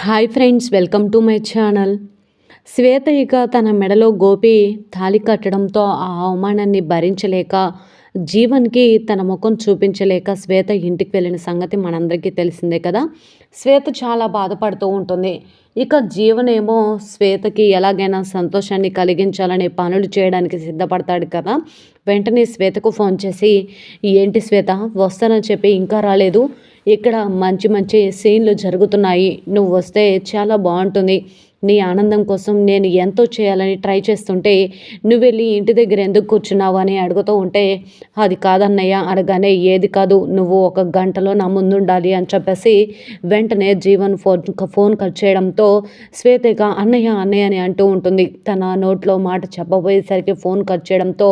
Hi friends, welcome to my channel. Shweta ఇక తన మెడలో గోపి తాళి కట్టడంతో ఆ అవమానాన్ని భరించలేక జీవన్కి తన ముఖం చూపించలేక శ్వేత ఇంటికి వెళ్ళిన సంగతి మనందరికీ తెలిసిందే కదా. శ్వేత చాలా బాధపడుతూ ఉంటుంది. ఇక జీవనేమో శ్వేతకి ఎలాగైనా సంతోషాన్ని కలిగించాలనే పనులు చేయడానికి సిద్ధపడతాడు కదా. వెంటనే శ్వేతకు ఫోన్ చేసి, ఏంటి శ్వేత, వస్తానని చెప్పి ఇంకా రాలేదు, ఇక్కడ మంచి మంచి సీన్లు జరుగుతున్నాయి, నువ్వు వస్తే చాలా బాగుంటుంది, నీ ఆనందం కోసం నేను ఎంతో చేయాలని ట్రై చేస్తుంటే నువ్వు వెళ్ళి ఇంటి దగ్గర ఎందుకు కూర్చున్నావు అని అడుగుతూ ఉంటే, అది కాదన్నయ్య అనగానే, ఏది కాదు, నువ్వు ఒక గంటలో నా ముందుండాలి అని చెప్పేసి వెంటనే జీవన్ ఫోన్ కట్ చేయడంతో శ్వేత ఇక అన్నయ్య అన్నయ్య అని అంటూ ఉంటుంది. తన నోట్లో మాట చెప్పబోయేసరికి ఫోన్ కట్ చేయడంతో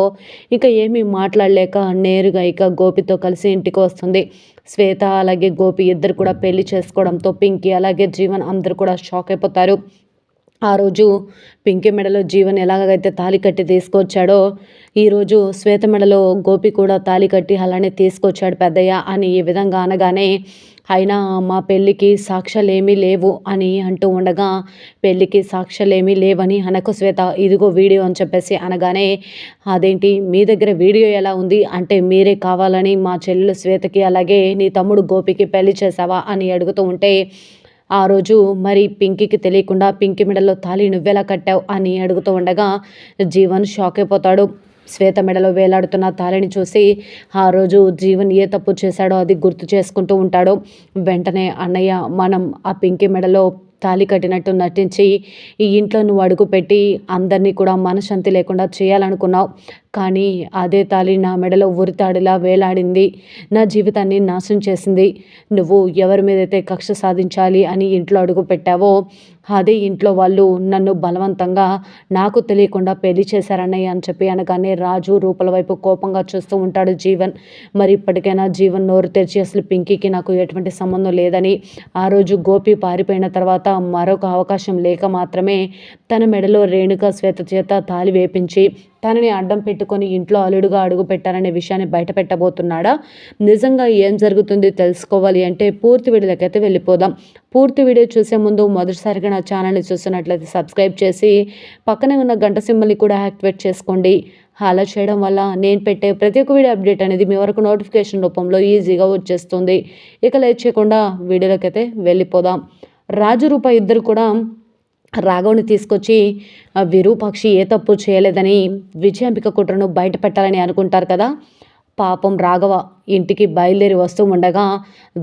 ఇక ఏమీ మాట్లాడలేక నేరుగా ఇక గోపితో కలిసి ఇంటికి వస్తుంది. శ్వేత అలాగే గోపి ఇద్దరు కూడా పెళ్లి చేసుకోవడంతో పింకీ అలాగే జీవన్ అందరూ కూడా షాక్ అయిపోతారు. ఆ రోజు పింకీ మెడలో జీవన్ ఎలాగైతే తాళి కట్టి తీసుకొచ్చాడో, ఈరోజు శ్వేత మెడలో గోపి కూడా తాళి కట్టి అలానే తీసుకొచ్చాడు పెద్దయ్య అని ఈ విధంగా అనగానే, అయినా మా పెళ్ళికి సాక్ష్యాలేమీ లేవు అని అంటూ ఉండగా, పెళ్ళికి సాక్ష్యాలేమీ లేవని అనకు శ్వేత, ఇదిగో వీడియో అని చెప్పేసి అనగానే, అదేంటి మీ దగ్గర వీడియో ఎలా ఉంది అంటే, మీరే కావాలని మా చెల్లెలు శ్వేతకి అలాగే నీ తమ్ముడు గోపికి పెళ్లి చేసావా అని అడుగుతూ ఉంటే, ఆ రోజు మరి పింకీకి తెలియకుండా పింకీ మెడలో తాళి నువ్వెలా కట్టావు అని అడుగుతూ ఉండగా జీవన్ షాక్ అయిపోతాడు. శ్వేత మెడలో వేలాడుతున్న తాళిని చూసి ఆ రోజు జీవన్ ఏ తప్పు చేశాడో అది గుర్తు చేసుకుంటూ ఉంటాడు. వెంటనే అన్నయ్య, మనం ఆ పింకీ మెడలో తాళి కట్టినట్టు నటించి ఈ ఇంట్లో నువ్వు అడుగుపెట్టి అందరినీ కూడా మనశ్శాంతి లేకుండా చేయాలనుకున్నావు, కానీ అదే తాళి నా మెడలో ఉరితాడిలా వేలాడింది, నా జీవితాన్ని నాశనం చేసింది. నువ్వు ఎవరి మీదైతే కక్ష సాధించాలి అని ఇంట్లో అడుగు పెట్టావో అదే ఇంట్లో వాళ్ళు నన్ను బలవంతంగా నాకు తెలియకుండా పెళ్లి చేశారన్నయ్య అని చెప్పి అనగానే రాజు రూపల వైపు కోపంగా చూస్తూ ఉంటాడు జీవన్. మరి ఇప్పటికైనా జీవన్ నోరు తెరిచి అసలు పింకీకి నాకు ఎటువంటి సంబంధం లేదని, ఆ రోజు గోపి పారిపోయిన తర్వాత మరొక అవకాశం లేక మాత్రమే తన మెడలో రేణుక శ్వేత చేత తాళి వేపించి తనని అడ్డం పెట్టుకొని ఇంట్లో అల్లుడుగా అడుగు పెట్టారనే విషయాన్ని బయట పెట్టబోతున్నాడా? నిజంగా ఏం జరుగుతుంది తెలుసుకోవాలి అంటే పూర్తి వీడియోలకైతే వెళ్ళిపోదాం. పూర్తి వీడియో చూసే ముందు మొదటిసారిగా నా ఛానల్ని చూస్తున్నట్లయితే సబ్స్క్రైబ్ చేసి పక్కనే ఉన్న గంట సింబల్ని కూడా యాక్టివేట్ చేసుకోండి. అలా చేయడం వల్ల నేను పెట్టే ప్రతి ఒక్క వీడియో అప్డేట్ అనేది మీ వరకు నోటిఫికేషన్ రూపంలో ఈజీగా వచ్చేస్తుంది. ఇక లేట్ చేయకుండా వీడియోలకైతే వెళ్ళిపోదాం. రాజు రూప ఇద్దరు కూడా రాఘవ్ని తీసుకొచ్చి విరూపాక్షి ఏ తప్పు చేయలేదని విజయాంబిక కుట్రను బయట పెట్టాలని అనుకుంటారు కదా. పాపం రాఘవ ఇంటికి బయలుదేరి వస్తూ ఉండగా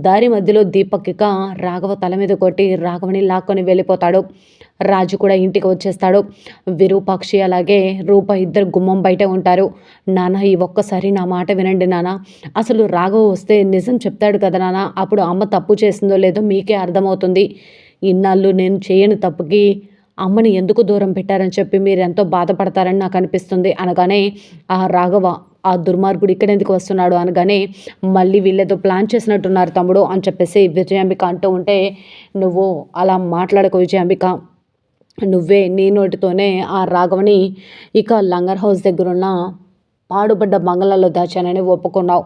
దారి మధ్యలో దీపక్ ఇక రాఘవ తల మీద కొట్టి రాఘవని లాక్కొని వెళ్ళిపోతాడు. రాజు కూడా ఇంటికి వచ్చేస్తాడు. విరూపాక్షి అలాగే రూప ఇద్దరు గుమ్మం బయటే ఉంటారు. నాన్న, ఈ ఒక్కసారి నా మాట వినండి నాన్న, అసలు రాఘవ వస్తే నిజం చెప్తాడు కదా నాన్న, అప్పుడు అమ్మ తప్పు చేసిందో లేదో మీకే అర్థమవుతుంది. ఇన్నాళ్ళు నేను చేయని తప్పుకి అమ్మని ఎందుకు దూరం పెట్టారని చెప్పి మీరు ఎంతో బాధపడతారని నాకు అనిపిస్తుంది అనగానే, ఆ రాఘవ ఆ దుర్మార్గుడు ఇక్కడ ఎందుకు వస్తున్నాడు అనగానే, మళ్ళీ వీళ్ళేదో ప్లాన్ చేసినట్టున్నారు తమ్ముడు అని చెప్పేసి విజయాంబిక అంటూ ఉంటే, నువ్వు అలా మాట్లాడకు విజయాంబిక, నువ్వే నీ నోటితోనే ఆ రాఘవని ఇక లంగర్ హౌస్ దగ్గరున్న పాడుబడ్డ బంగ్లాలో దాచానని ఒప్పుకున్నావు,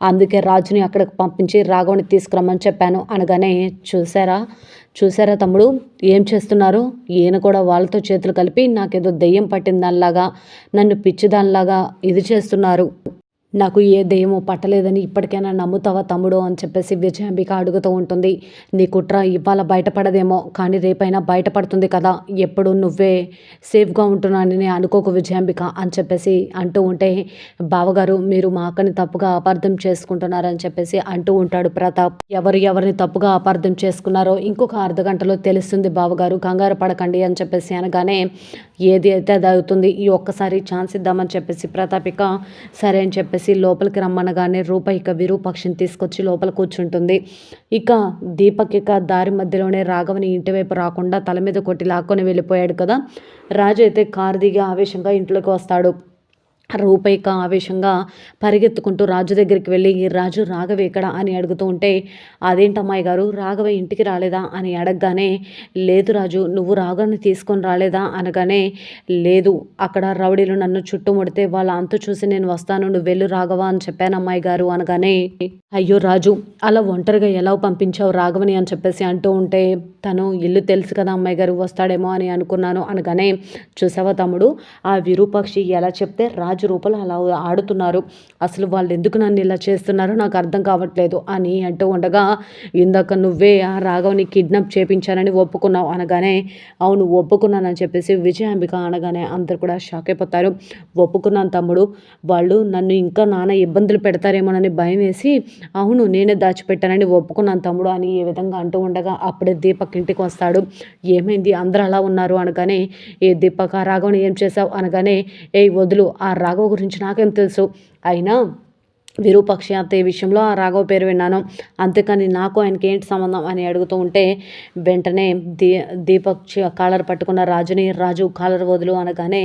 అందుకే రాజుని అక్కడికి పంపించి రాఘవని తీసుకురమ్మని చెప్పాను అనగానే, చూసారా చూసారా తమ్ముడు ఏం చేస్తున్నారు, ఈయన కూడా వాళ్ళతో చేతులు కలిపి నాకేదో దెయ్యం పట్టిన దానిలాగా నన్ను పిచ్చిదానిలాగా ఇది చేస్తున్నారు, నాకు ఏ దెయ్యమో పట్టలేదని ఇప్పటికైనా నమ్ముతావా తమ్ముడు అని చెప్పేసి విజయాంబిక అడుగుతూ ఉంటుంది. నీ కుట్ర ఇవాళ బయటపడదేమో కానీ రేపైనా బయటపడుతుంది కదా, ఎప్పుడు నువ్వే సేఫ్గా ఉంటున్నానని అనుకోకు విజయాంబిక అని చెప్పేసి అంటూ ఉంటే, బావగారు మీరు మా అక్కని తప్పుగా అపార్థం చేసుకుంటున్నారని చెప్పేసి అంటూ ఉంటాడు ప్రతాప్. ఎవరిని తప్పుగా అపార్థం చేసుకున్నారో ఇంకొక అర్ధగంటలో తెలుస్తుంది బావగారు, కంగారు పడకండి అని చెప్పేసి అనగానే, ఏది అయితే అది అవుతుంది, ఈ ఒక్కసారి ఛాన్స్ ఇద్దామని చెప్పేసి ప్రతాప్ ఇక సరే అని చెప్పేసి లోపలికి రమ్మనగానే రూప ఇక విరూపాక్షిని తీసుకొచ్చి లోపల కూర్చుంటుంది. ఇక దీపక్ ఇక దారి మధ్యలోనే రాఘవని ఇంటివైపు రాకుండా తల మీద కొట్టి లాక్కొని వెళ్ళిపోయాడు కదా. రాజు అయితే కారు దిగి ఆవేశంగా ఇంట్లోకి వస్తాడు. రూపైక ఆవేశంగా పరిగెత్తుకుంటూ రాజు దగ్గరికి వెళ్ళి, రాజు రాఘవ ఎక్కడ అని అడుగుతూ ఉంటే, అదేంటమ్మాయి గారు రాఘవ ఇంటికి రాలేదా అని అడగగానే, లేదు రాజు నువ్వు రాఘవని తీసుకొని రాలేదా అనగానే, లేదు అక్కడ రౌడీలు నన్ను చుట్టుముడితే వాళ్ళ అంతు చూసి నేను వస్తాను, నువ్వు వెళ్ళు రాఘవ అని చెప్పాను అమ్మాయి గారు అనగానే, అయ్యో రాజు అలా ఒంటరిగా ఎలా పంపించావు రాఘవని అని చెప్పేసి అంటూ ఉంటే, తను ఇల్లు తెలుసు కదా అమ్మాయి గారు వస్తాడేమో అని అనుకున్నాను అనగానే, చూసావా తమ్ముడు ఆ విరూపాక్షి ఎలా చెప్తే రాజు రూపంలో అలా ఆడుతున్నారు, అసలు వాళ్ళు ఎందుకు నన్ను ఇలా చేస్తున్నారో నాకు అర్థం కావట్లేదు అని అంటూ ఉండగా, ఇందాక నువ్వే ఆ రాఘవని కిడ్నాప్ చేపించానని ఒప్పుకున్నావు అనగానే, అవును ఒప్పుకున్నానని చెప్పేసి విజయాంబిక అనగానే అందరు కూడా షాక్ అయిపోతారు. ఒప్పుకున్నాను తమ్ముడు, వాళ్ళు నన్ను ఇంకా నాన్న ఇబ్బందులు పెడతారేమోనని భయం వేసి, అవును నేనే దాచిపెట్టానని ఒప్పుకున్నాను తమ్ముడు అని ఏ విధంగా అంటూ ఉండగా, అప్పుడే దీపక్ ఇంటికి వస్తాడు. ఏమైంది అందరూ అలా ఉన్నారు అనగానే, ఏ దీపక్ ఆ రాఘవని ఏం చేసావు అనగానే, ఏ వదులు ఆ రాఘవ గురించి నాకేం తెలుసు, అయినా విరూపాక్షి అత్తయ్య విషయంలో ఆ రాఘవ పేరు విన్నాను, అంతేకాని నాకు ఆయనకి ఏంటి సంబంధం అని అడుగుతూ ఉంటే, వెంటనే దీపక్ కాలర్ పట్టుకున్న రాజుని, రాజు కాలర్ వదులు అనగానే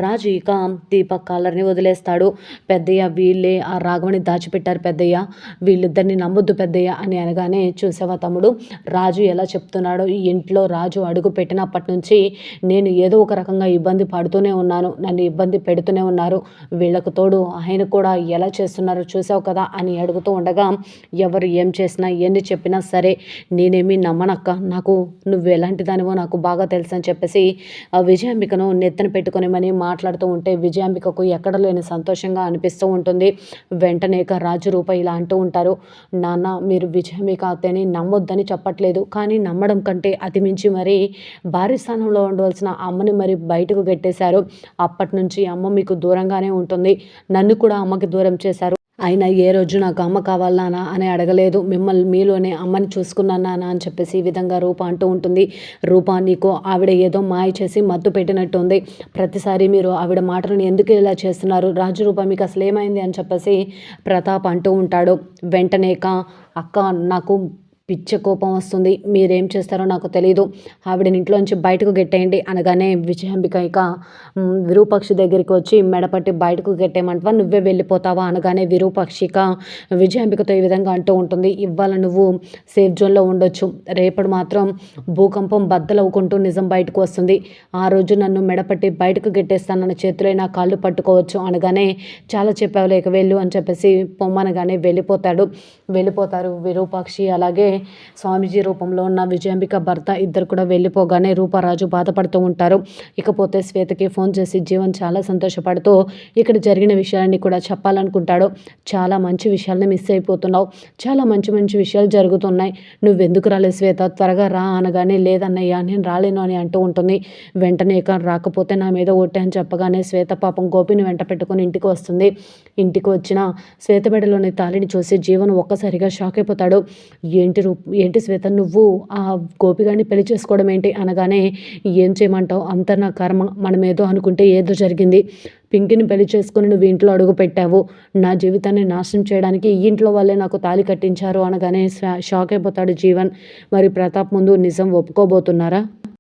రాజు ఇక దీపక్ కాలర్ని వదిలేస్తాడు. పెద్దయ్య వీళ్ళే ఆ రాఘవని దాచిపెట్టారు పెద్దయ్య, వీళ్ళిద్దరిని నమ్మొద్దు పెద్దయ్య అని అనగానే, చూసావా తమ్ముడు రాజు ఎలా చెప్తున్నాడో, ఈ ఇంట్లో రాజు అడుగు పెట్టినప్పటి నుంచి నేను ఏదో ఒక రకంగా ఇబ్బంది పడుతూనే ఉన్నాను, నన్ను ఇబ్బంది పెడుతూనే ఉన్నారు, వీళ్ళకు తోడు ఆయన కూడా ఎలా చేస్తున్నారు చూసావు కదా అని అడుగుతూ ఉండగా, ఎవరు ఏం చేసినా ఎన్ని చెప్పినా సరే నేనేమి నమ్మనక్క, నాకు నువ్వు ఎలాంటి దానివో నాకు బాగా తెలుసు అని చెప్పేసి ఆ విజయాంబికను నెత్తన పెట్టుకునేమని మాట్లాడుతూ ఉంటే, విజయాంబికకు ఎక్కడ లేని సంతోషంగా అనిపిస్తూ ఉంటుంది. వెంటనే రాజు రూప ఇలా అంటూ ఉంటారు, నాన్న మీరు విజయాంబిక అత్తని నమ్మొద్దని చెప్పట్లేదు, కానీ నమ్మడం కంటే అతి మించి మరి భారీ స్థానంలో ఉండవలసిన అమ్మని మరి బయటకు గెట్టేశారు, అప్పటి నుంచి అమ్మ మీకు దూరంగానే ఉంటుంది, నన్ను కూడా అమ్మకి దూరం చేశారు, అయినా ఏ రోజు నాకు అమ్మ కావాలి నాన్న అని అడగలేదు, మిమ్మల్ని మీలోనే అమ్మని చూసుకున్నాను నాన్న అని చెప్పేసి ఈ విధంగా రూప అంటూ ఉంటుంది. రూప నీకు ఆవిడ ఏదో మాయ చేసి మత్తు పెట్టినట్టుంది, ప్రతిసారి మీరు ఆవిడ మాటలను ఎందుకు ఇలా చేస్తున్నారు, రాజు రూప మీకు అసలు ఏమైంది అని చెప్పేసి ప్రతాప్ అంటూ ఉంటాడు. వెంటనే అక్క నాకు పిచ్చ కోపం వస్తుంది, మీరేం చేస్తారో నాకు తెలీదు, ఆవిడని ఇంట్లోంచి బయటకు గెట్టేయండి అనగానే, విజయాంబిక ఇక విరూపాక్షి దగ్గరికి వచ్చి మెడపట్టి బయటకు గెట్టేయమంటవా నువ్వే వెళ్ళిపోతావా అనగానే, విరూపాక్షిక విజయాంబికతో ఈ విధంగా అంటూ ఉంటుంది, ఇవాళ నువ్వు సేఫ్ జోన్లో ఉండొచ్చు, రేపటి మాత్రం భూకంపం బద్దలవుకుంటూ నిజం బయటకు వస్తుంది, ఆ రోజు నన్ను మెడపట్టి బయటకు గెట్టేస్తానన్న చేతిలో నా కాళ్ళు పట్టుకోవచ్చు అనగానే, చాలా చెప్పావు లేక వెళ్ళు అని చెప్పేసి పొమ్మనగానే వెళ్ళిపోతారు విరూపాక్షి అలాగే స్వామీజీ రూపంలో ఉన్న విజయాంబిక భర్త ఇద్దరు కూడా వెళ్ళిపోగానే రూపరాజు బాధపడుతూ ఉంటారు. ఇకపోతే శ్వేతకి ఫోన్ చేసి జీవన్ చాలా సంతోషపడుతూ ఇక్కడ జరిగిన విషయాన్ని కూడా చెప్పాలనుకుంటాడు. చాలా మంచి విషయాలని మిస్ అయిపోతున్నావు, చాలా మంచి మంచి విషయాలు జరుగుతున్నాయి, నువ్వెందుకు రాలేదు శ్వేత త్వరగా రా అనగానే, లేదన్నయ్య నేను రాలేను అని అంటూ ఉంటుంది. వెంటనే రాకపోతే నా మీద ఒట్టే అని చెప్పగానే శ్వేత పాపం గోపిని వెంట పెట్టుకుని ఇంటికి వస్తుంది. ఇంటికి వచ్చిన శ్వేత మెడలోని తాళిని చూసి జీవన్ ఒక్కసారిగా షాక్ అయిపోతాడు. ఏంటి శ్వేత నువ్వు ఆ గోపిగాడిని పెళ్లి చేసుకోవడం ఏంటి అనగానే, ఏం చేయమంటావు అంత నా కర్మ, మనమేదో అనుకుంటే ఏదో జరిగింది, పింకిని పెళ్లి చేసుకుని నువ్వు ఇంట్లో అడుగు పెట్టావు, నా జీవితాన్ని నాశనం చేయడానికి ఈ ఇంట్లో వాళ్ళే నాకు తాళి కట్టించారు అనగానే షాక్ అయిపోతాడు జీవన్. మరి ప్రతాప్ ముందు నిజం ఒప్పుకోబోతున్నారా?